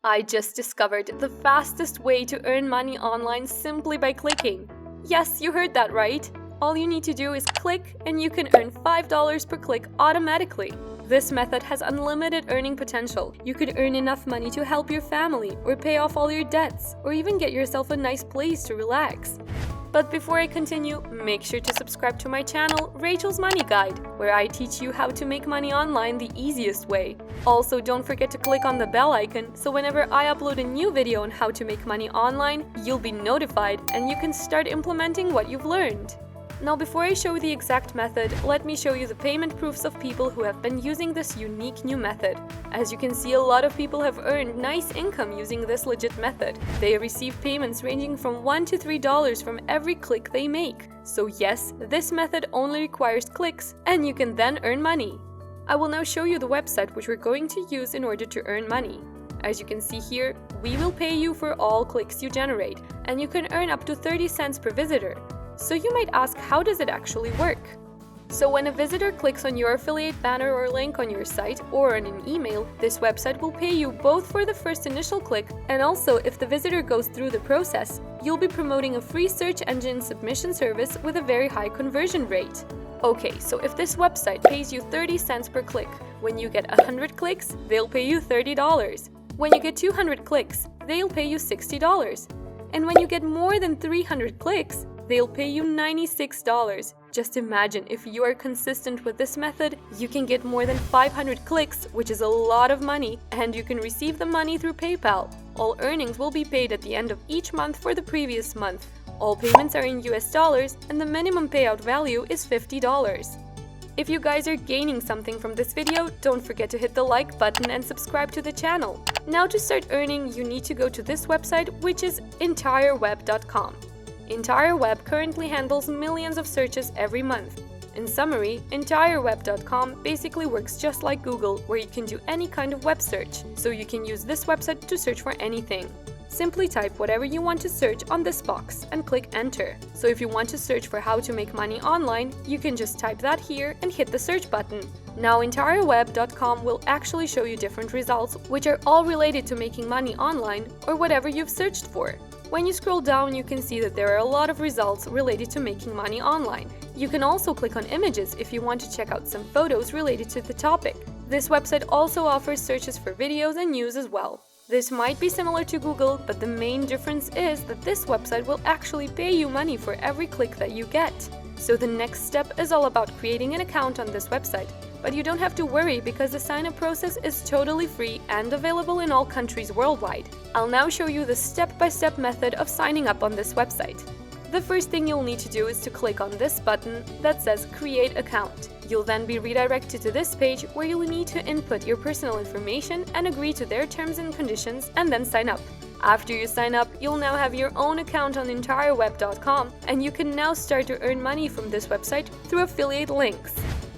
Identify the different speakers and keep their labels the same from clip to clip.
Speaker 1: I just discovered the fastest way to earn money online simply by clicking. Yes, you heard that right. All you need to do is click and you can earn $5 per click automatically. This method has unlimited earning potential. You could earn enough money to help your family or pay off all your debts or even get yourself a nice place to relax. But before I continue, make sure to subscribe to my channel, Rachel's Money Guide, where I teach you how to make money online the easiest way. Also, don't forget to click on the bell icon so whenever I upload a new video on how to make money online, you'll be notified and you can start implementing what you've learned. Now, before I show the exact method, let me show you the payment proofs of people who have been using this unique new method. As you can see, a lot of people have earned nice income using this legit method. They receive payments ranging from $1 to $3 from every click they make. So yes, this method only requires clicks and you can then earn money. I will now show you the website which we're going to use in order to earn money. As you can see here, we will pay you for all clicks you generate, and you can earn up to 30 cents per visitor. So you might ask, how does it actually work? So when a visitor clicks on your affiliate banner or link on your site or on an email, this website will pay you both for the first initial click and also if the visitor goes through the process, you'll be promoting a free search engine submission service with a very high conversion rate. Okay, so if this website pays you 30 cents per click, when you get 100 clicks, they'll pay you $30. When you get 200 clicks, they'll pay you $60. And when you get more than 300 clicks, they'll pay you $96. Just imagine, if you are consistent with this method, you can get more than 500 clicks, which is a lot of money, and you can receive the money through PayPal. All earnings will be paid at the end of each month for the previous month. All payments are in US dollars, and the minimum payout value is $50. If you guys are gaining something from this video, don't forget to hit the like button and subscribe to the channel. Now to start earning, you need to go to this website, which is EntireWeb.com. EntireWeb currently handles millions of searches every month. In summary, EntireWeb.com basically works just like Google, where you can do any kind of web search, so you can use this website to search for anything. Simply type whatever you want to search on this box and click enter. So if you want to search for how to make money online, you can just type that here and hit the search button. Now EntireWeb.com will actually show you different results, which are all related to making money online or whatever you've searched for. When you scroll down, you can see that there are a lot of results related to making money online. You can also click on images if you want to check out some photos related to the topic. This website also offers searches for videos and news as well. This might be similar to Google, but the main difference is that this website will actually pay you money for every click that you get. So the next step is all about creating an account on this website. But you don't have to worry because the sign-up process is totally free and available in all countries worldwide. I'll now show you the step-by-step method of signing up on this website. The first thing you'll need to do is to click on this button that says Create Account. You'll then be redirected to this page where you'll need to input your personal information and agree to their terms and conditions and then sign up. After you sign up, you'll now have your own account on EntireWeb.com and you can now start to earn money from this website through affiliate links.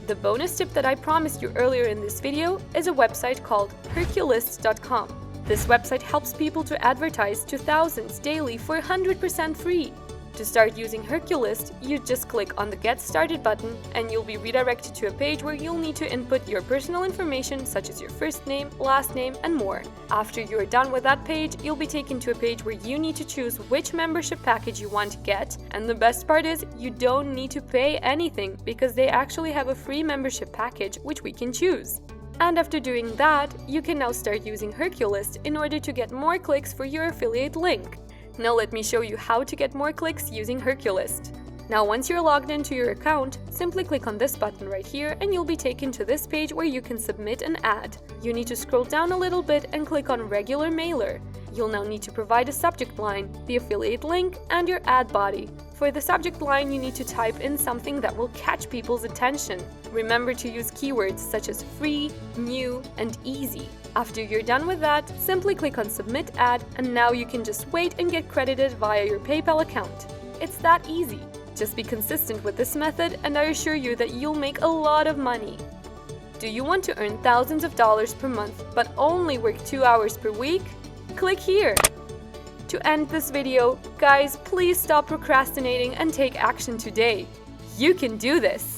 Speaker 1: The bonus tip that I promised you earlier in this video is a website called Herculist.com. This website helps people to advertise to thousands daily for 100% free. To start using Herculist, you just click on the Get Started button and you'll be redirected to a page where you'll need to input your personal information such as your first name, last name, and more. After you're done with that page, you'll be taken to a page where you need to choose which membership package you want to get, and the best part is you don't need to pay anything because they actually have a free membership package which we can choose. And after doing that, you can now start using Herculist in order to get more clicks for your affiliate link. Now let me show you how to get more clicks using Herculist. Now once you're logged into your account, simply click on this button right here and you'll be taken to this page where you can submit an ad. You need to scroll down a little bit and click on Regular Mailer. You'll now need to provide a subject line, the affiliate link, and your ad body. For the subject line, you need to type in something that will catch people's attention. Remember to use keywords such as free, new, and easy. After you're done with that, simply click on Submit Ad, and now you can just wait and get credited via your PayPal account. It's that easy. Just be consistent with this method, and I assure you that you'll make a lot of money. Do you want to earn thousands of dollars per month, but only work 2 hours per week? Click here. To end this video, guys, please stop procrastinating and take action today. You can do this!